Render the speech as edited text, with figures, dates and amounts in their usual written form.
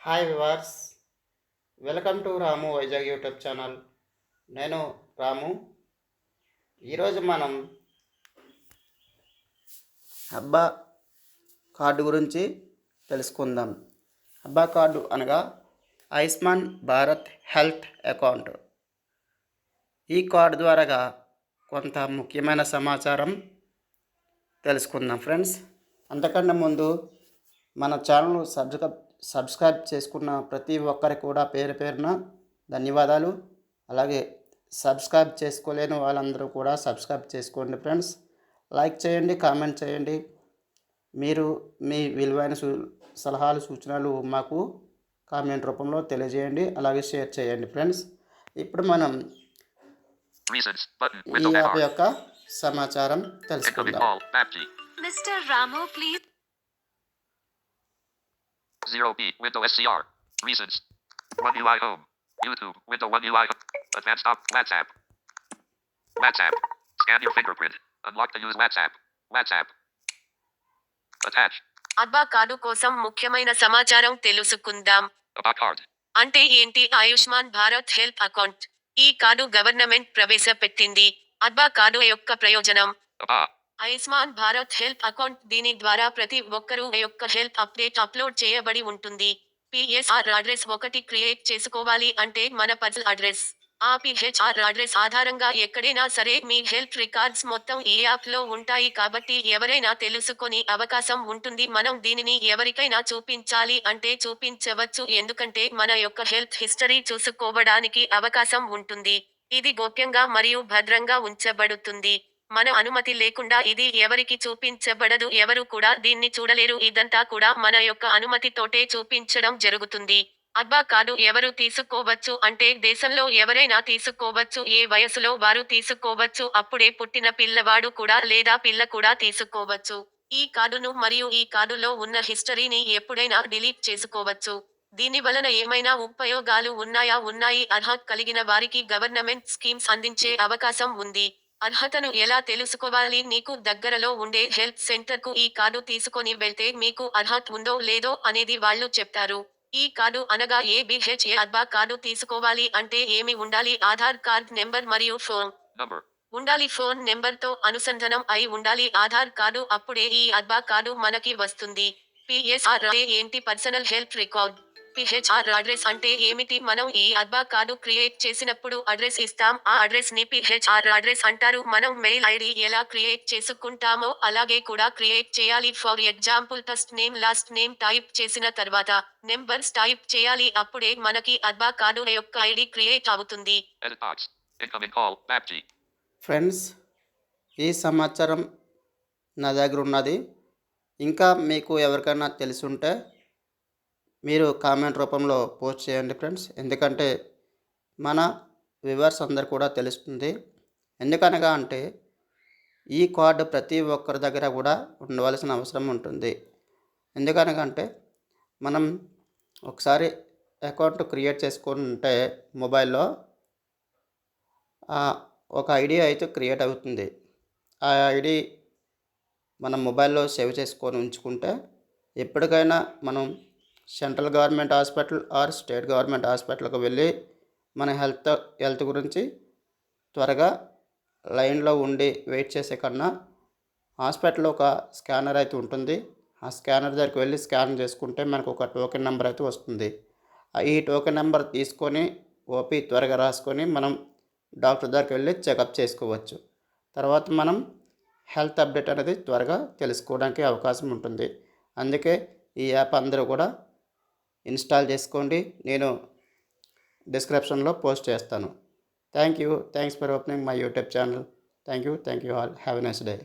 Hi viewers, welcome to Ramu Vizag YouTube channel. నేను రాము. ఈరోజు మనం హబ్బా కార్డు గురించి తెలుసుకుందాం. హబ్బా కార్డు అనగా ఆయుష్మాన్ భారత్ హెల్త్ అకౌంట్. ఈ కార్డు ద్వారా కొంత ముఖ్యమైన సమాచారం తెలుసుకుందాం ఫ్రెండ్స్. అంతకన్నా ముందు మన ఛానల్ సబ్స్క్రైబ్ చేసుకున్న ప్రతి ఒక్కరికి కూడా పేరు పేరున ధన్యవాదాలు. అలాగే సబ్స్క్రైబ్ చేసుకోలేని వాళ్ళందరూ కూడా సబ్స్క్రైబ్ చేసుకోండి ఫ్రెండ్స్. లైక్ చేయండి, కామెంట్ చేయండి. మీరు మీ విలువైన సలహాలు సూచనలు మాకు కామెంట్ రూపంలో తెలియజేయండి. అలాగే షేర్ చేయండి ఫ్రెండ్స్. ఇప్పుడు మనం ఈ యాప్ యొక్క సమాచారం తెలుసుకుందాం. Mister Ramu please 0B window SCR reasons 1 UI home YouTube window 1 UI advanced WhatsApp scan your fingerprint unlock to use WhatsApp attach అబ్బా కార్డు కోసం ముఖ్యమైన సమాచారం తెలుసుకుందాం. ABBA card అంటే ఏంటి? Ayushman Bharat health account. ఈ కార్డు గవర్నమెంట్ ప్రవేశపెట్టింది. అబ్బా కార్డు యొక్క ప్రయోజనం ABBA Ayushman Bharat health account. దీని ద్వారా ప్రతి ఒక్కరూ యొక్క హెల్త్ అప్డేట్ అప్లోడ్ చేయబడి ఉంటుంది. పిఎస్ఆర్ అడ్రస్ ఒకటి క్రియేట్ చేసుకోవాలి అంటే మన పర్సనల్ అడ్రస్, ఆ పిహెచ్ఆర్ అడ్రస్ ఆధారంగా ఎక్కడైనా సరే మీ హెల్త్ రికార్డ్స్ మొత్తం ఈ యాప్ లో ఉంటాయి. కాబట్టి ఎవరైనా తెలుసుకొని అవకాశం ఉంటుంది. మనం దీనిని ఎవరికైనా చూపించాలి అంటే చూపించవచ్చు, ఎందుకంటే మన యొక్క హెల్త్ హిస్టరీ చూసుకోవడానికి అవకాశం ఉంటుంది. ఇది గోప్యంగా మరియు భద్రంగా ఉంచబడుతుంది. మన అనుమతి లేకుండా ఇది ఎవరికి చూపించబడదు. ఎవరు కూడా దీన్ని చూడలేరు. ఇదంతా కూడా మన యొక్క అనుమతితోటే చూపించడం జరుగుతుంది. అబ్బా కార్డు ఎవరు తీసుకోవచ్చు అంటే దేశంలో ఎవరైనా తీసుకోవచ్చు. ఏ వయసులో వారు తీసుకోవచ్చు. అప్పుడే పుట్టిన పిల్లవాడు కూడా లేదా పిల్ల కూడా తీసుకోవచ్చు. ఈ కార్డును మరియు ఈ కార్డులో ఉన్న హిస్టరీని ఎప్పుడైనా డిలీట్ చేసుకోవచ్చు. దీని వలన ఏమైనా ఉపయోగాలు ఉన్నాయా? ఉన్నాయి. అర్హత కలిగిన వారికి గవర్నమెంట్ స్కీమ్స్ అందించే అవకాశం ఉంది. అర్హతను ఎలా తెలుసుకోవాలి? నీకు దగ్గరలో ఉండే హెల్త్ సెంటర్కు ఈ కార్డు తీసుకొని వెళ్తే మీకు అర్హత ఉందో లేదో అనేది వాళ్ళు చెప్తారు. ఈ కార్డు అనగా ABHA. అబ్బా కార్డు తీసుకోవాలి అంటే ఏమి ఉండాలి? ఆధార్ కార్డ్ నెంబర్ మరియు ఫోన్ number ఉండాలి. ఫోన్ నెంబర్తో అనుసంధానం అయి ఉండాలి ఆధార్ కార్డు. అప్పుడే ఈ అబ్బా కార్డు మనకి వస్తుంది. పిఎస్ఆర్ అంటే ఏంటి? Personal health record. PHR address అంటే ఏమిటి? మనం ఈ అబ్బా కార్డు క్రియేట్ చేసినప్పుడు అడ్రస్ ఇస్తాం. ఆ అడ్రస్ ని పిహెచ్ఆర్ అడ్రస్ అంటారు. మనం మెయిల్ ఐడి ఎలా క్రియేట్ చేసుకుంటామో అలాగే కూడా క్రియేట్ చేయాలి. For example first name last name type చేసిన తర్వాత నెంబర్స్ టైప్ చేయాలి. అప్పుడే మనకి అబ్బా కార్డు యొక్క ఐడి క్రియేట్ అవుతుంది. edit box incoming call BAPG friends, ఈ సమాచారం నా దగ్గర ఉన్నది. ఇంకా మీకు ఎవరికైనా తెలుసుంటే మీరు కామెంట్ రూపంలో పోస్ట్ చేయండి ఫ్రెండ్స్. ఎందుకంటే మన వ్యూవర్స్ అందరు కూడా తెలుస్తుంది. ఎందుకనగా అంటే ఈ కార్డు ప్రతి ఒక్కరి దగ్గర కూడా ఉండవలసిన అవసరం ఉంటుంది. ఎందుకనగా అంటే మనం ఒకసారి అకౌంట్ క్రియేట్ చేసుకుంటే మొబైల్లో ఒక ఐడి అయితే క్రియేట్ అవుతుంది. ఆ ఐడి మనం మొబైల్లో సేవ్ చేసుకొని ఉంచుకుంటే ఎప్పటికైనా మనం central government hospital or state government హాస్పిటల్కి వెళ్ళి మన హెల్త్ గురించి త్వరగా లైన్లో ఉండి వెయిట్ చేసే కన్నా హాస్పిటల్లో ఒక స్కానర్ అయితే ఉంటుంది. ఆ స్కానర్ దగ్గరికి వెళ్ళి స్కాన్ చేసుకుంటే మనకు ఒక టోకెన్ నెంబర్ అయితే వస్తుంది. ఈ టోకెన్ నెంబర్ తీసుకొని ఓపీ త్వరగా రాసుకొని మనం డాక్టర్ దగ్గరికి వెళ్ళి చెకప్ చేసుకోవచ్చు. తర్వాత మనం హెల్త్ అప్డేట్ అనేది త్వరగా తెలుసుకోవడానికి అవకాశం ఉంటుంది. అందుకే ఈ యాప్ అందరూ కూడా ఇన్స్టాల్ చేసుకోండి. నేను డిస్క్రిప్షన్లో పోస్ట్ చేస్తాను. Thanks for opening my YouTube channel. Thank you all. Have a nice day.